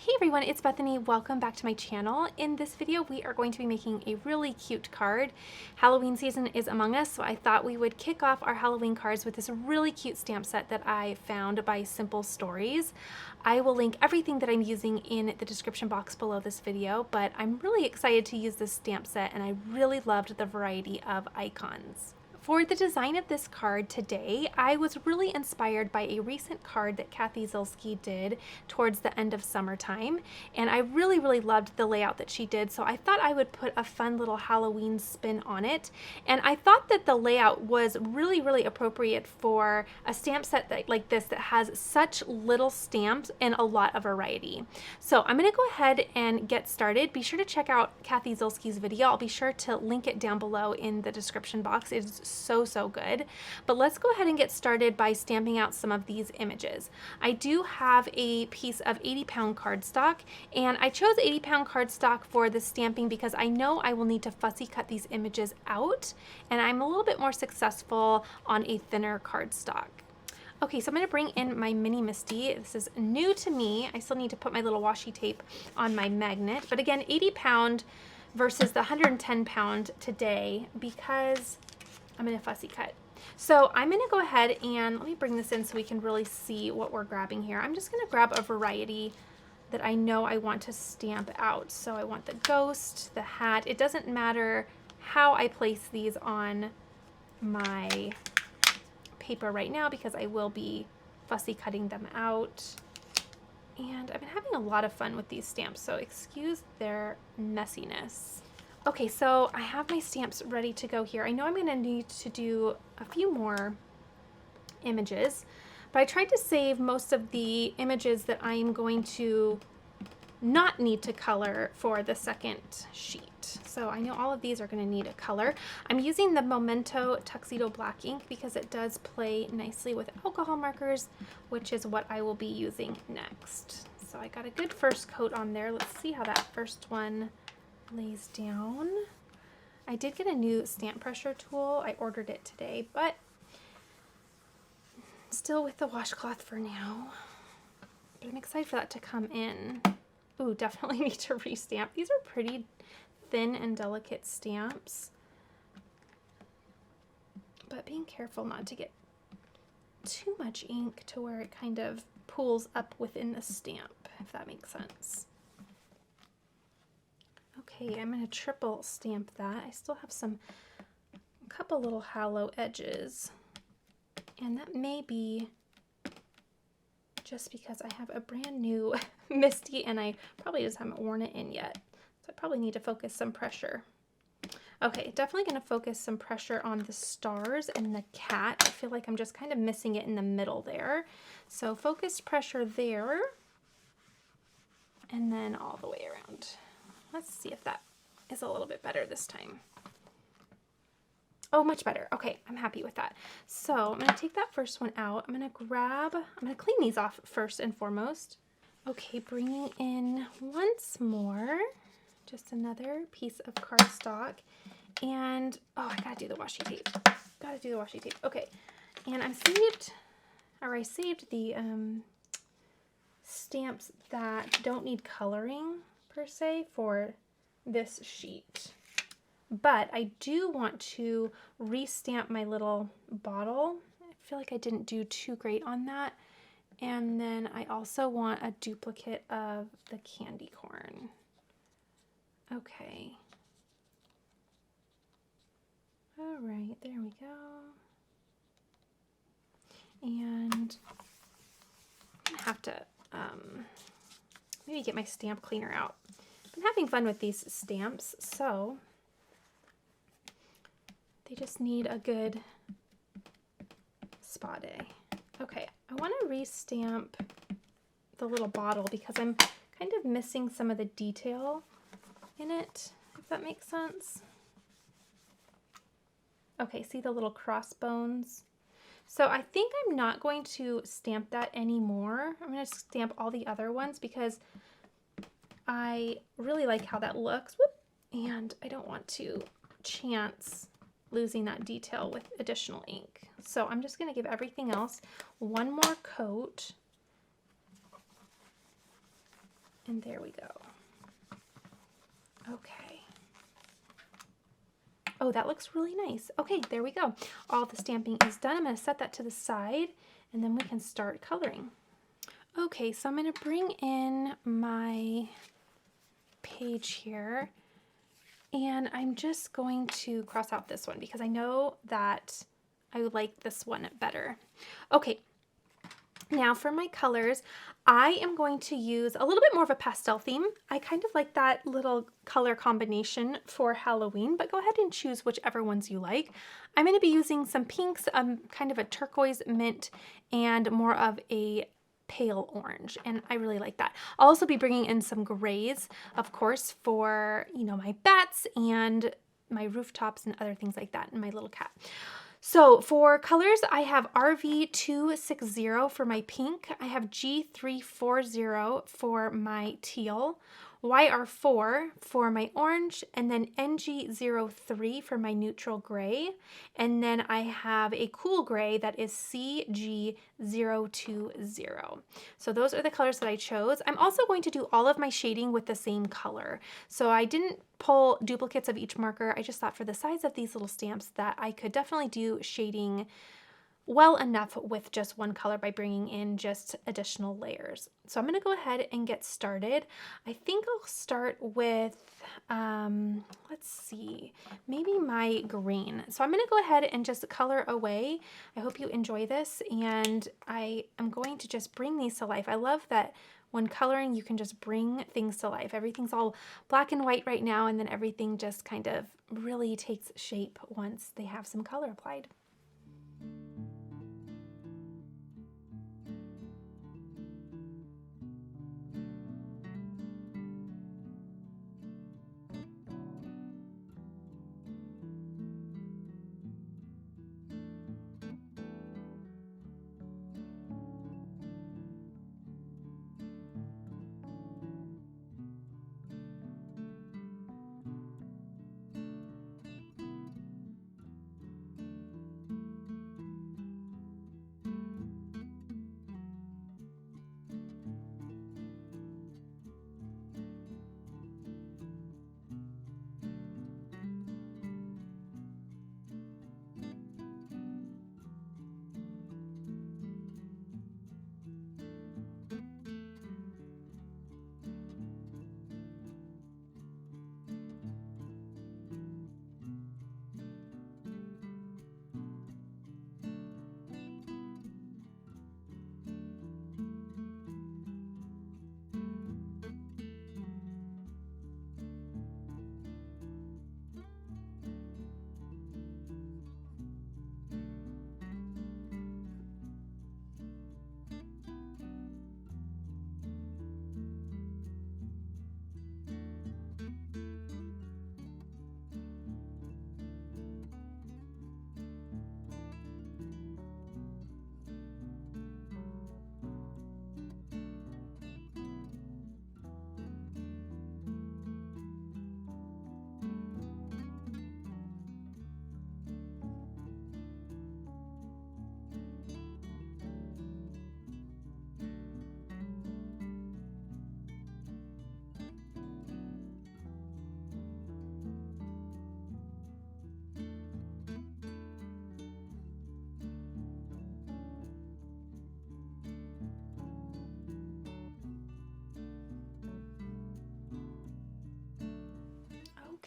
Hey everyone, it's Bethany. Welcome back to my channel. In this video, we are going to be making a really cute card. Halloween season is among us, so I thought we would kick off our Halloween cards with this really cute stamp set that I found by Simple Stories. I will link everything that I'm using in the description box below this video, but I'm really excited to use this stamp set and I really loved the variety of icons. For the design of this card today, I was really inspired by a recent card that Kathy Zilski did towards the end of summertime, and I really loved the layout that she did, so I thought I would put a fun little Halloween spin on it. And I thought that the layout was really appropriate for a stamp set like this that has such little stamps and a lot of variety. So I'm going to go ahead and get started. Be sure to check out Kathy Zilski's video. I'll be sure to link it down below in the description box. It's so good. But let's go ahead and get started by stamping out some of these images. I do have a piece of 80-pound cardstock, and I chose 80-pound cardstock for the stamping because I know I will need to fussy cut these images out, and I'm a little bit more successful on a thinner cardstock. Okay, so I'm going to bring in my mini Misti. This is new to me. I still need to put my little washi tape on my magnet, but again, 80-pound versus the 110-pound today because I'm going to fussy cut. So I'm going to go ahead and let me bring this in so we can really see what we're grabbing here. I'm just going to grab a variety that I know I want to stamp out. So I want the ghost, the hat. It doesn't matter how I place these on my paper right now because I will be fussy cutting them out. And I've been having a lot of fun with these stamps, so excuse their messiness. Okay, so I have my stamps ready to go here. I know I'm going to need to do a few more images, but I tried to save most of the images that I am going to not need to color for the second sheet. So I know all of these are going to need a color. I'm using the Memento Tuxedo Black ink because it does play nicely with alcohol markers, which is what I will be using next. So I got a good first coat on there. Let's see how that first one lays down. I did get a new stamp pressure tool. I ordered it today, but still with the washcloth for now. But I'm excited for that to come in. Ooh, definitely need to restamp. These are pretty thin and delicate stamps, but being careful not to get too much ink to where it kind of pools up within the stamp, if that makes sense. Okay, I'm going to triple stamp that. I still have a couple little hollow edges, and that may be just because I have a brand new Misti and I probably just haven't worn it in yet. So I probably need to focus some pressure. Okay, definitely going to focus some pressure on the stars and the cat. I feel like I'm just kind of missing it in the middle there. So focused pressure there, and then all the way around. Let's see if that is a little bit better this time. Oh, much better. Okay, I'm happy with that. So I'm going to take that first one out. I'm going to clean these off first and foremost. Okay, bringing in once more, just another piece of cardstock. And, oh, I gotta do the washi tape. Gotta do the washi tape. Okay, and I saved the stamps that don't need coloring per se for this sheet. But I do want to restamp my little bottle. I feel like I didn't do too great on that. And then I also want a duplicate of the candy corn. Okay. All right, there we go. And I'm gonna have to maybe get my stamp cleaner out. I'm having fun with these stamps, so they just need a good spa day. Okay, I want to restamp the little bottle because I'm kind of missing some of the detail in it, if that makes sense. Okay, see the little crossbones? So I think I'm not going to stamp that anymore. I'm going to stamp all the other ones because I really like how that looks. Whoop. And I don't want to chance losing that detail with additional ink. So I'm just going to give everything else one more coat And there we go. Okay. Oh, that looks really nice. Okay, there we go. All the stamping is done. I'm going to set that to the side, and then we can start coloring. Okay, so I'm going to bring in my page here, and I'm just going to cross out this one because I know that I would like this one better. Okay, now for my colors, I am going to use a little bit more of a pastel theme. I kind of like that little color combination for Halloween, but go ahead and choose whichever ones you like. I'm going to be using some pinks, kind of a turquoise mint, and more of a pale orange, and I really like that. I'll also be bringing in some grays, of course, for, you know, my bats and my rooftops and other things like that, and my little cat. So for colors, I have RV260 for my pink, I have G340 for my teal, YR4 for my orange, and then NG03 for my neutral gray, and then I have a cool gray that is CG020. So those are the colors that I chose. I'm also going to do all of my shading with the same color. So I didn't pull duplicates of each marker. I just thought for the size of these little stamps that I could definitely do shading well enough with just one color by bringing in just additional layers. So I'm going to go ahead and get started. I think I'll start with, let's see, maybe my green. So I'm going to go ahead and just color away. I hope you enjoy this, and I am going to just bring these to life. I love that when coloring, you can just bring things to life. Everything's all black and white right now, and then everything just kind of really takes shape once they have some color applied.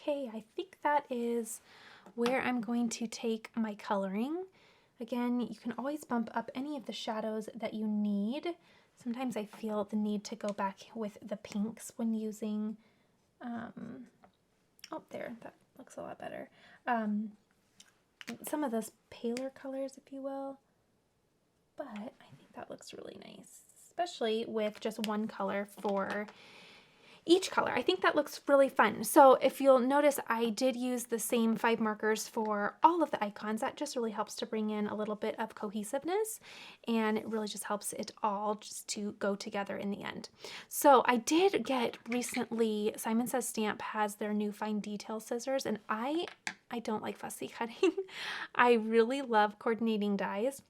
Okay, I think that is where I'm going to take my coloring. Again, you can always bump up any of the shadows that you need. Sometimes I feel the need to go back with the pinks when using, oh, there, that looks a lot better. Some of those paler colors, if you will, but I think that looks really nice, especially with just one color for each color. I think that looks really fun. So if you'll notice, I did use the same 5 markers for all of the icons. That just really helps to bring in a little bit of cohesiveness, and it really just helps it all just to go together in the end. So I did get recently, Simon Says Stamp has their new fine detail scissors, and I don't like fussy cutting. I really love coordinating dies.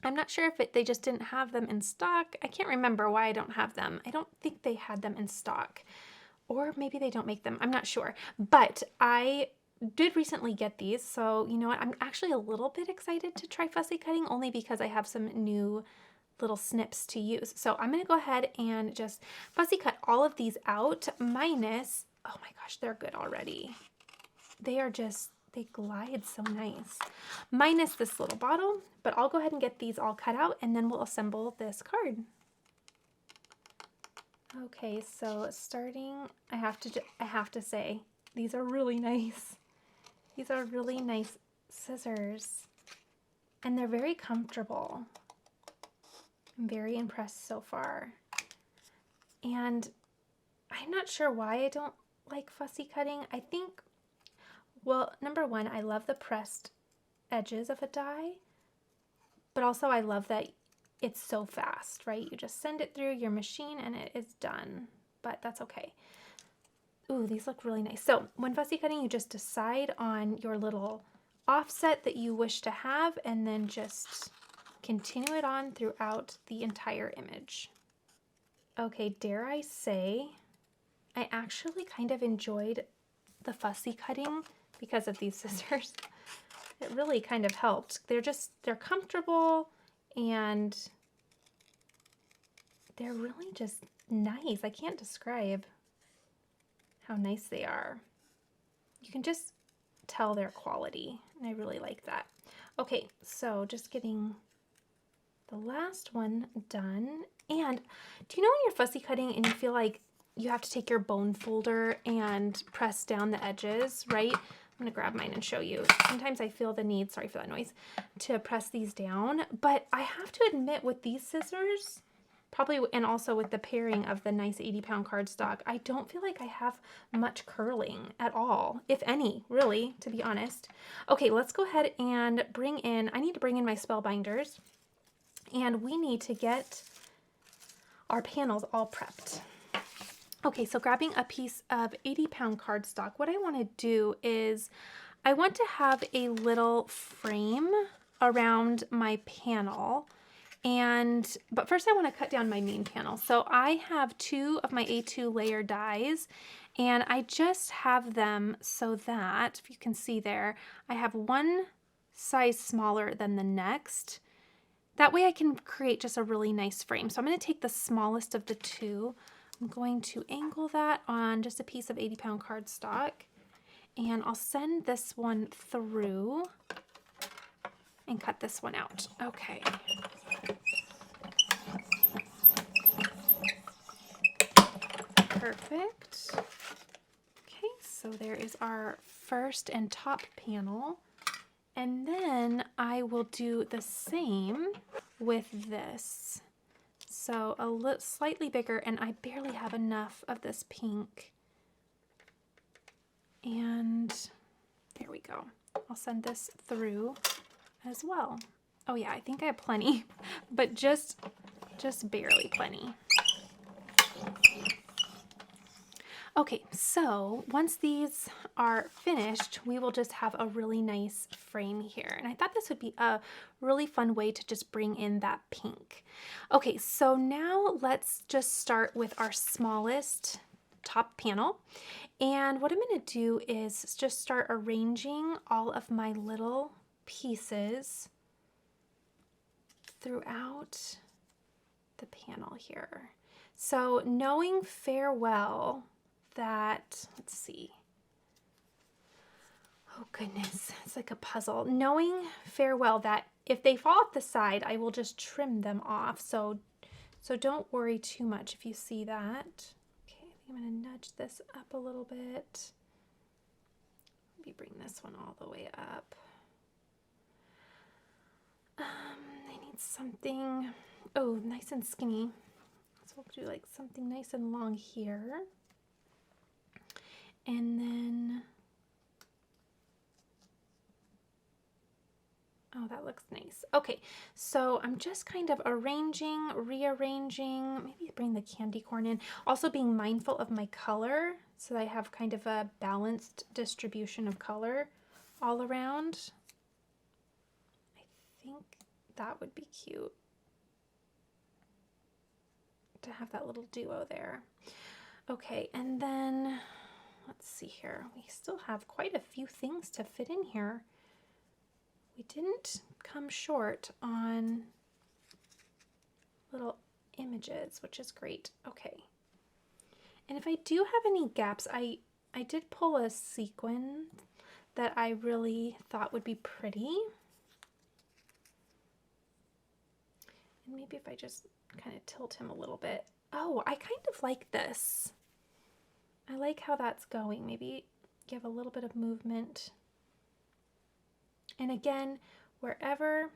I'm not sure if they just didn't have them in stock. I can't remember why I don't have them. I don't think they had them in stock. Or maybe they don't make them. I'm not sure. But I did recently get these. So you know what? I'm actually a little bit excited to try fussy cutting only because I have some new little snips to use. So I'm going to go ahead and just fussy cut all of these out minus, oh my gosh, they're good already. They are just, they glide so nice. Minus this little bottle, but I'll go ahead and get these all cut out and then we'll assemble this card. Okay, so starting, I have to say, these are really nice. These are really nice scissors and they're very comfortable. I'm very impressed so far. And I'm not sure why I don't like fussy cutting. I think, well, number one, I love the pressed edges of a die, but also I love that it's so fast, right? You just send it through your machine and it is done, but that's okay. Ooh, these look really nice. So when fussy cutting, you just decide on your little offset that you wish to have and then just continue it on throughout the entire image. Okay, dare I say, I actually kind of enjoyed the fussy cutting because of these scissors. It really kind of helped. They're comfortable and they're really just nice. I can't describe how nice they are. You can just tell their quality, and I really like that. Okay, so just getting the last one done. And do you know when you're fussy cutting and you feel like you have to take your bone folder and press down the edges, right? I'm gonna grab mine and show you. Sometimes I feel the need, sorry for that noise, to press these down, but I have to admit with these scissors, probably, and also with the pairing of the nice 80-pound cardstock, I don't feel like I have much curling at all, if any, really, to be honest. Okay, let's go ahead and I need to bring in my Spellbinders, and we need to get our panels all prepped. Okay, so grabbing a piece of 80-pound cardstock, what I want to do is I want to have a little frame around my panel. But first I want to cut down my main panel. So I have 2 of my A2 layer dies and I just have them so that, if you can see there, I have one size smaller than the next. That way I can create just a really nice frame. So I'm going to take the smallest of the 2. I'm going to angle that on just a piece of 80-pound cardstock and I'll send this one through and cut this one out. Okay. Perfect. Okay, so there is our first and top panel. And then I will do the same with this. So a slightly bigger, and I barely have enough of this pink. And there we go. I'll send this through as well. Oh yeah, I think I have plenty, but just barely plenty. Okay, so once these are finished, we will just have a really nice frame here. And I thought this would be a really fun way to just bring in that pink. Okay, so now let's just start with our smallest top panel. And what I'm going to do is just start arranging all of my little pieces throughout the panel here. So knowing fair well that, let's see, oh goodness, it's like a puzzle. Knowing fair well that if they fall off the side, I will just trim them off. So don't worry too much if you see that. Okay, I think I'm gonna nudge this up a little bit. Maybe bring this one all the way up. I need something, oh, nice and skinny. So we'll do like something nice and long here. And then, oh, that looks nice. Okay, so I'm just kind of arranging, rearranging, maybe bring the candy corn in. Also being mindful of my color so that I have kind of a balanced distribution of color all around. I think that would be cute to have that little duo there. Okay, and then let's see here. We still have quite a few things to fit in here. We didn't come short on little images, which is great. Okay. And if I do have any gaps, I did pull a sequin that I really thought would be pretty. And maybe if I just kind of tilt him a little bit. Oh, I kind of like this. I like how that's going. Maybe give a little bit of movement. And again, wherever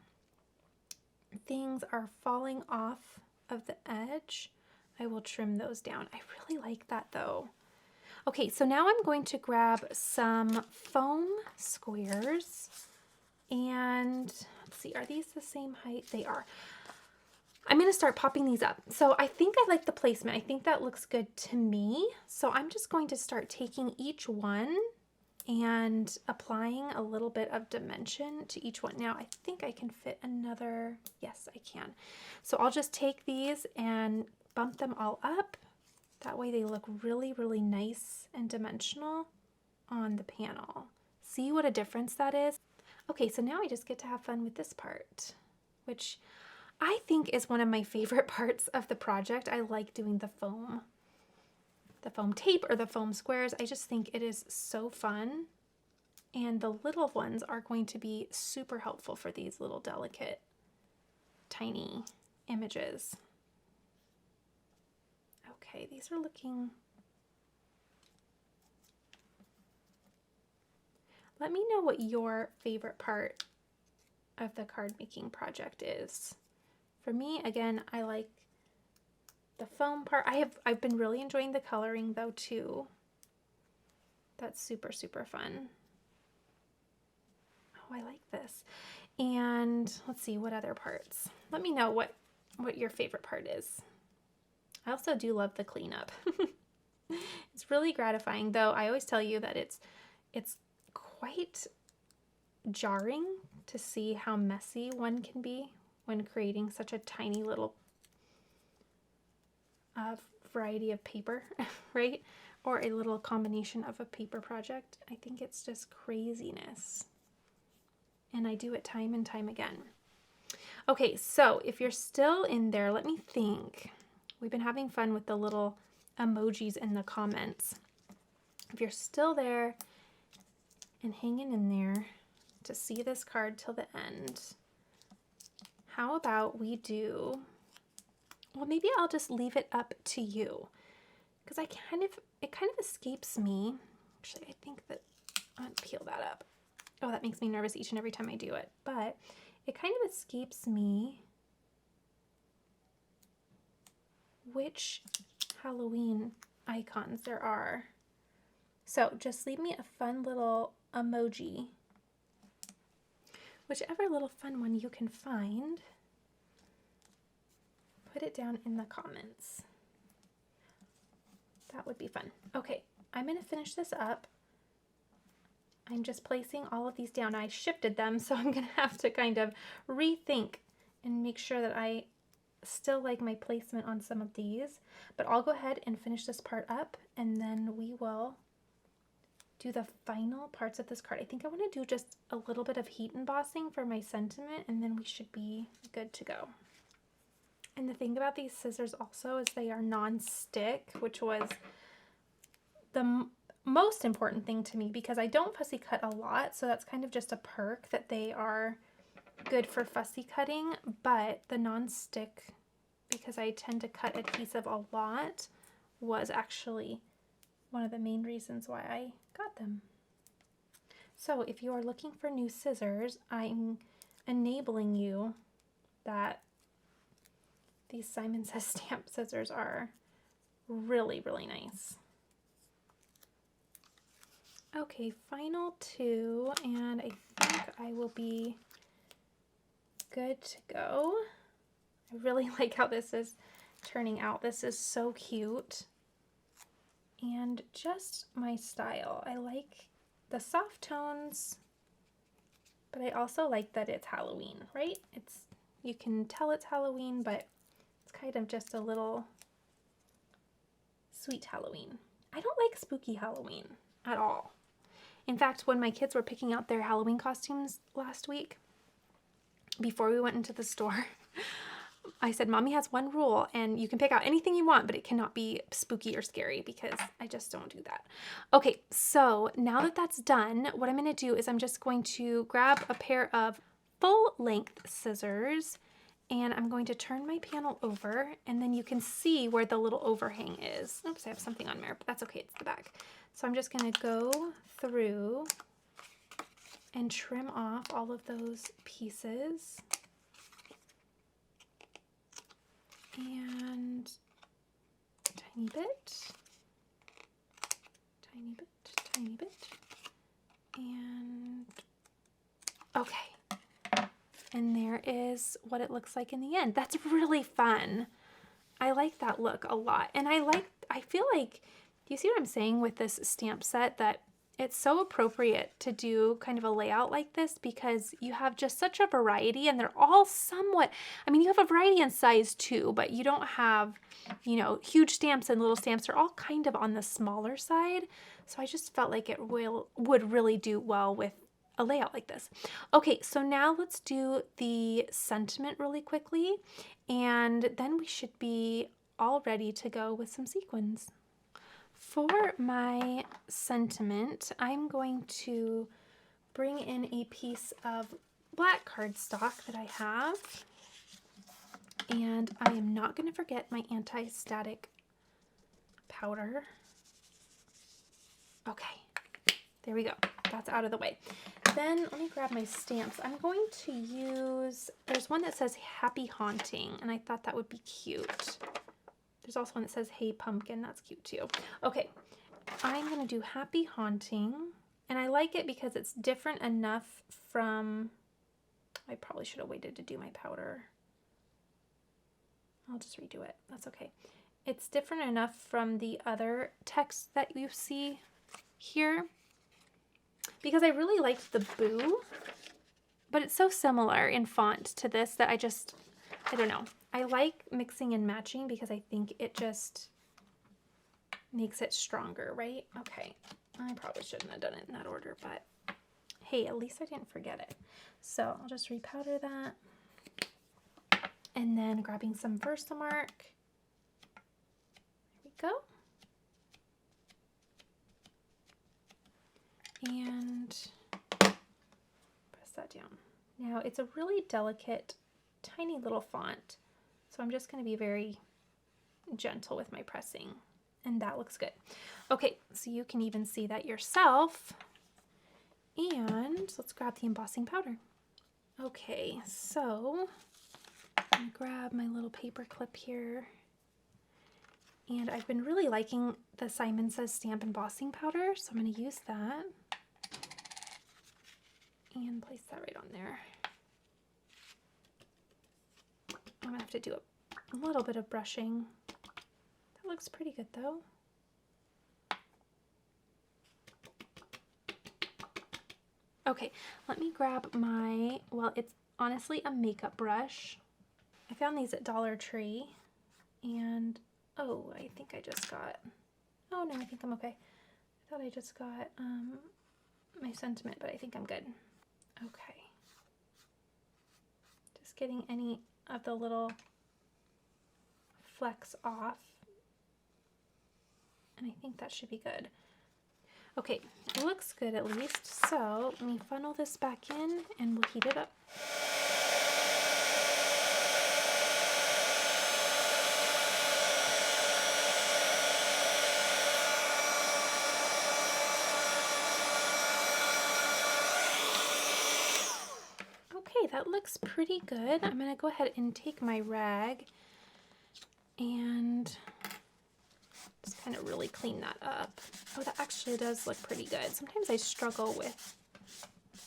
things are falling off of the edge, I will trim those down. I really like that though. Okay, so now I'm going to grab some foam squares and let's see, are these the same height? They are. I'm going to start popping these up. So I think I like the placement. I think that looks good to me. So I'm just going to start taking each one and applying a little bit of dimension to each one. Now I think I can fit another, yes I can. So I'll just take these and bump them all up. That way they look really, really nice and dimensional on the panel. See what a difference that is? Okay, so now I just get to have fun with this part, which I think is one of my favorite parts of the project. I like doing the foam tape or the foam squares. I just think it is so fun. And the little ones are going to be super helpful for these little delicate, tiny images. Okay, these are looking... Let me know what your favorite part of the card making project is. For me, again, I like the foam part. I've been really enjoying the coloring though too. That's super, super fun. Oh, I like this. And let's see, what other parts? Let me know what your favorite part is. I also do love the cleanup. It's really gratifying though. I always tell you that it's quite jarring to see how messy one can be when creating such a tiny little variety of paper, right? Or a little combination of a paper project. I think it's just craziness. And I do it time and time again. Okay, so if you're still in there, let me think. We've been having fun with the little emojis in the comments. If you're still there and hanging in there to see this card till the end, how about we do, well, maybe I'll just leave it up to you because it kind of escapes me. Actually, I think that I'll peel that up. Oh, that makes me nervous each and every time I do it, but it kind of escapes me which Halloween icons there are. So just leave me a fun little emoji. Whichever little fun one you can find, put it down in the comments. That would be fun. Okay, I'm going to finish this up. I'm just placing all of these down. I shifted them, so I'm going to have to kind of rethink and make sure that I still like my placement on some of these. But I'll go ahead and finish this part up, and then we will do the final parts of this card. I think I want to do just a little bit of heat embossing for my sentiment, and then we should be good to go. And the thing about these scissors also is they are non-stick, which was the most important thing to me because I don't fussy cut a lot, so that's kind of just a perk that they are good for fussy cutting, but the non-stick, because I tend to cut adhesive a lot, was actually one of the main reasons why I got them. So if you are looking for new scissors, I'm enabling you that these Simon Says Stamp scissors are really, really nice. Okay, final two, and I think I will be good to go. I really like how this is turning out. This is so cute and just my style. I like the soft tones, but I also like that it's Halloween, right? It's You can tell it's Halloween, but it's kind of just a little sweet Halloween. I don't like spooky Halloween at all. In fact, when my kids were picking out their Halloween costumes last week, before we went into the store, I said, Mommy has one rule, and you can pick out anything you want, but it cannot be spooky or scary, because I just don't do that. Okay, so now that that's done, what I'm going to do is I'm just going to grab a pair of full-length scissors, and I'm going to turn my panel over, and then you can see where the little overhang is. Oops, I have something on there, but that's okay, it's the back. So I'm just going to go through and trim off all of those pieces. And tiny bit, tiny bit, tiny bit, and okay. And there is what it looks like in the end. That's really fun. I like that look a lot. And I feel like, do you see what I'm saying with this stamp set? That it's so appropriate to do kind of a layout like this, because you have just such a variety, and they're all somewhat, I mean, you have a variety in size too, but you don't have, you know, huge stamps and little stamps. Are all kind of on the smaller side. So I just felt like it would really do well with a layout like this. Okay, so now let's do the sentiment really quickly, and then we should be all ready to go with some sequins. For my sentiment, I'm going to bring in a piece of black cardstock that I have, and I am not going to forget my anti-static powder. Okay, there we go. That's out of the way. Then let me grab my stamps. I'm going to use, there's one that says Happy Haunting, and I thought that would be cute. There's also one that says Hey Pumpkin. That's cute too. Okay, I'm going to do Happy Haunting, and I like it because it's different enough from, I probably should have waited to do my powder. I'll just redo it. That's okay. It's different enough from the other text that you see here, because I really liked the Boo, but it's so similar in font to this that I don't know. I like mixing and matching because I think it just makes it stronger, right? Okay, I probably shouldn't have done it in that order, but hey, at least I didn't forget it. So I'll just repowder that. And then grabbing some Versamark. There we go. And press that down. Now it's a really delicate, tiny little font, so I'm just going to be very gentle with my pressing, and that looks good. Okay, so you can even see that yourself. And let's grab the embossing powder. Okay, so I'm going to grab my little paper clip here. And I've been really liking the Simon Says Stamp embossing powder, so I'm going to use that. And place that right on there. I'm going to have to do a little bit of brushing. That looks pretty good though. Okay, let me grab my, well, it's honestly a makeup brush. I found these at Dollar Tree, and oh, I think I just got, oh no, I think I'm okay. I thought I just got my sentiment, but I think I'm good. Okay. Just getting any of the little flecks off, and I think that should be good. Okay, it looks good at least, so let me funnel this back in and we'll heat it up. Okay, that looks pretty good. I'm gonna go ahead and take my rag and just kind of really clean that up. Oh, that actually does look pretty good. Sometimes I struggle with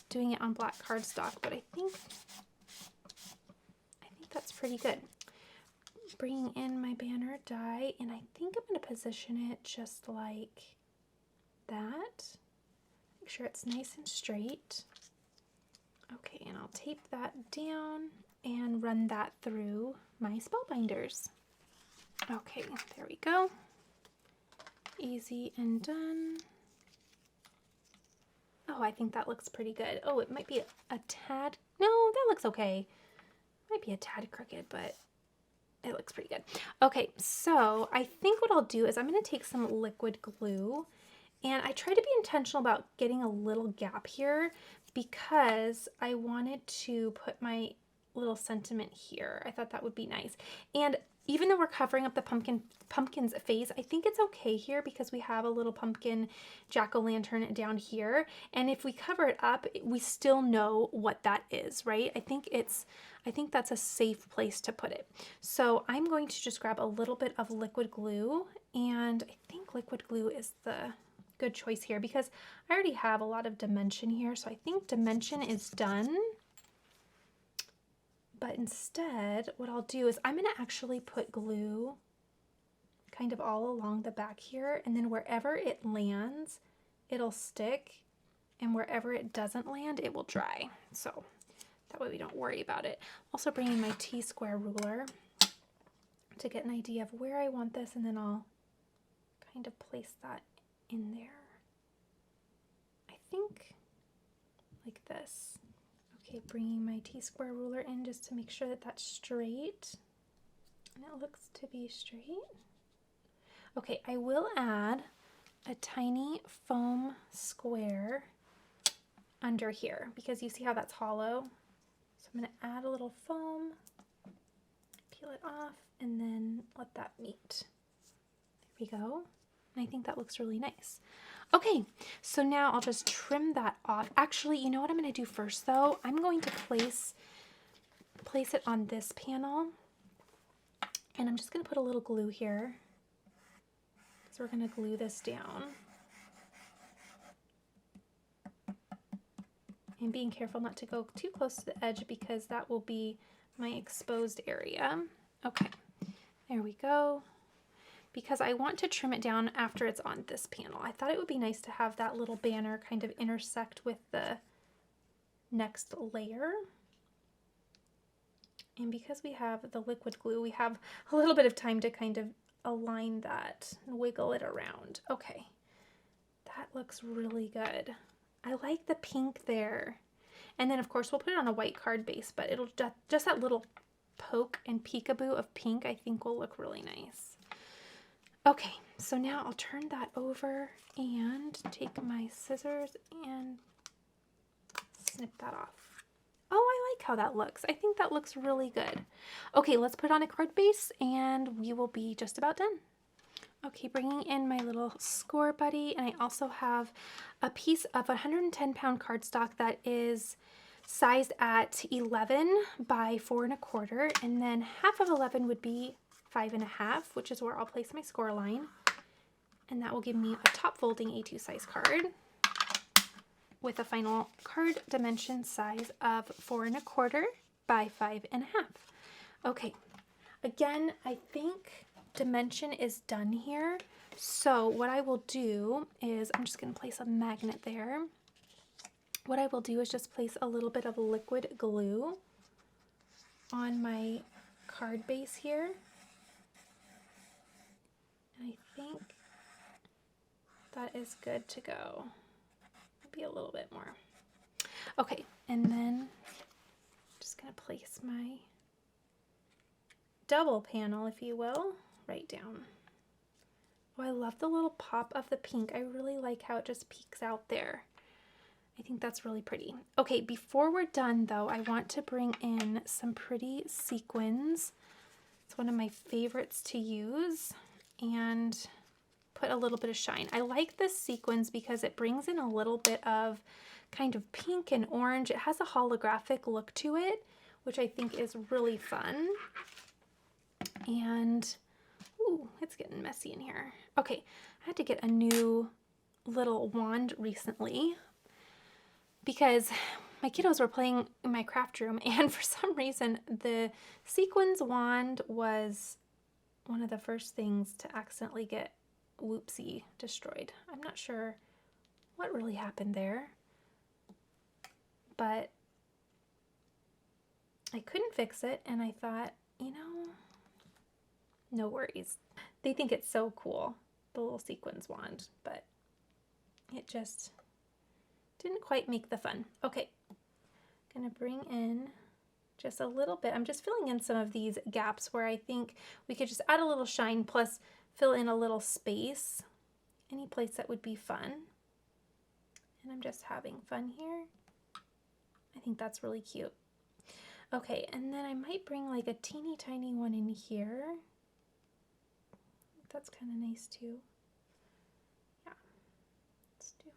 doing it on black cardstock, but I think that's pretty good. Bringing in my banner die, and I think I'm going to position it just like that. Make sure it's nice and straight. Okay, and I'll tape that down, and run that through my Spellbinders. Okay, there we go. Easy and done. Oh, I think that looks pretty good. Oh, it might be a tad, no, that looks okay. Might be a tad crooked, but it looks pretty good. Okay, so I think what I'll do is I'm going to take some liquid glue, and I try to be intentional about getting a little gap here because I wanted to put my little sentiment here. I thought that would be nice. And even though we're covering up the pumpkin's face, I think it's okay here because we have a little pumpkin jack-o'-lantern down here. And if we cover it up, we still know what that is, right? I think that's a safe place to put it. So I'm going to just grab a little bit of liquid glue, and I think liquid glue is the good choice here because I already have a lot of dimension here. So I think dimension is done. But instead, what I'll do is I'm going to actually put glue kind of all along the back here, and then wherever it lands, it'll stick, and wherever it doesn't land, it will dry. So that way we don't worry about it. Also bringing my T-square ruler to get an idea of where I want this, and then I'll kind of place that in there. I think like this. Okay, bringing my T-square ruler in just to make sure that that's straight. And it looks to be straight. Okay, I will add a tiny foam square under here because you see how that's hollow? So I'm going to add a little foam, peel it off, and then let that meet. There we go. And I think that looks really nice. Okay, so now I'll just trim that off. Actually, you know what I'm going to do first though? I'm going to place it on this panel, and I'm just going to put a little glue here because we're going to glue this down. And being careful not to go too close to the edge because that will be my exposed area. Okay, there we go. Because I want to trim it down after it's on this panel. I thought it would be nice to have that little banner kind of intersect with the next layer. And because we have the liquid glue, we have a little bit of time to kind of align that and wiggle it around. Okay, that looks really good. I like the pink there. And then of course we'll put it on a white card base, but it'll just that little poke and peekaboo of pink I think will look really nice. Okay, so now I'll turn that over and take my scissors and snip that off. Oh, I like how that looks. I think that looks really good. Okay, let's put on a card base and we will be just about done. Okay, bringing in my little score buddy, and I also have a piece of 110-pound cardstock that is sized at 11 by 4 1/4, and then half of 11 would be 5 1/2, which is where I'll place my score line, and that will give me a top folding A2 size card with a final card dimension size of 4 1/4 by 5 1/2. Okay, again, I think dimension is done here. So what I will do is I'm just going to place a magnet there. What I will do is just place a little bit of liquid glue on my card base here. And I think that is good to go. Maybe a little bit more. Okay, and then I'm just going to place my double panel, if you will, right down. Oh, I love the little pop of the pink. I really like how it just peeks out there. I think that's really pretty. Okay, before we're done though, I want to bring in some pretty sequins. It's one of my favorites to use, and put a little bit of shine. I like this sequins because it brings in a little bit of kind of pink and orange. It has a holographic look to it, which I think is really fun. And ooh, it's getting messy in here. Okay, I had to get a new little wand recently because my kiddos were playing in my craft room, and for some reason the sequins wand was one of the first things to accidentally get whoopsie destroyed. I'm not sure what really happened there, but I couldn't fix it, and I thought, you know, no worries. They think it's so cool, the little sequins wand, but it just didn't quite make the fun. Okay, gonna bring in just a little bit. I'm just filling in some of these gaps where I think we could just add a little shine plus fill in a little space. Any place that would be fun. And I'm just having fun here. I think that's really cute. Okay, and then I might bring like a teeny tiny one in here. That's kind of nice too. Yeah, let's do.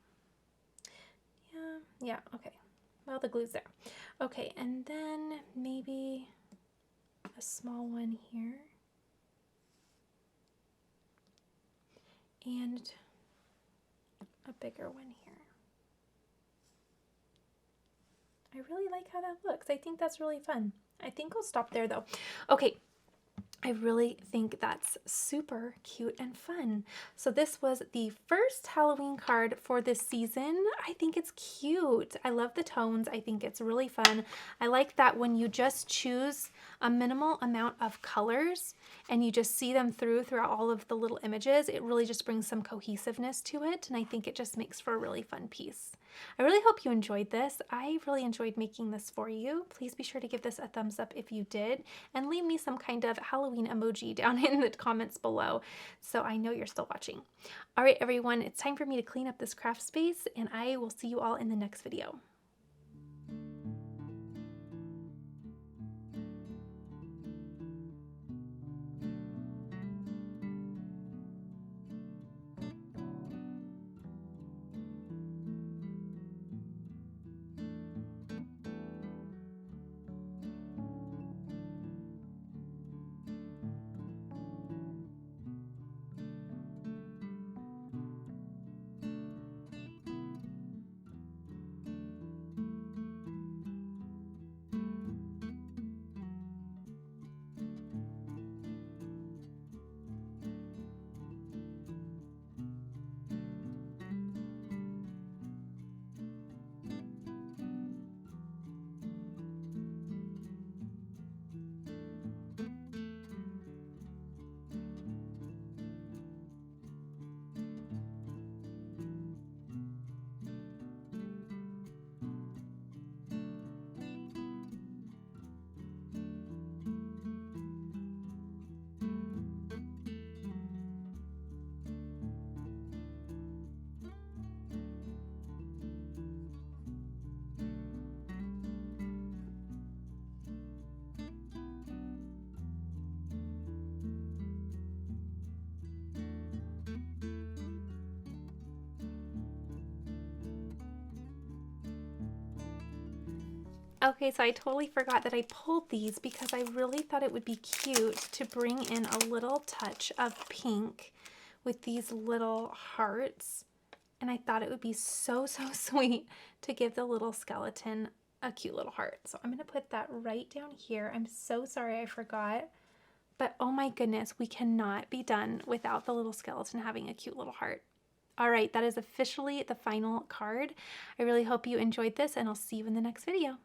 Yeah, okay. Well, the glue's there. Okay, and then maybe a small one here. And a bigger one here. I really like how that looks. I think that's really fun. I think I'll stop there though. Okay. I really think that's super cute and fun. So this was the first Halloween card for this season. I think it's cute. I love the tones. I think it's really fun. I like that when you just choose a minimal amount of colors and you just see them throughout all of the little images, it really just brings some cohesiveness to it. And I think it just makes for a really fun piece. I really hope you enjoyed this. I really enjoyed making this for you. Please be sure to give this a thumbs up if you did, and leave me some kind of Halloween emoji down in the comments below so I know you're still watching. All right, everyone, it's time for me to clean up this craft space, and I will see you all in the next video. Okay, so I totally forgot that I pulled these because I really thought it would be cute to bring in a little touch of pink with these little hearts. And I thought it would be so sweet to give the little skeleton a cute little heart. So I'm going to put that right down here. I'm so sorry I forgot. But oh my goodness, we cannot be done without the little skeleton having a cute little heart. All right, that is officially the final card. I really hope you enjoyed this, and I'll see you in the next video.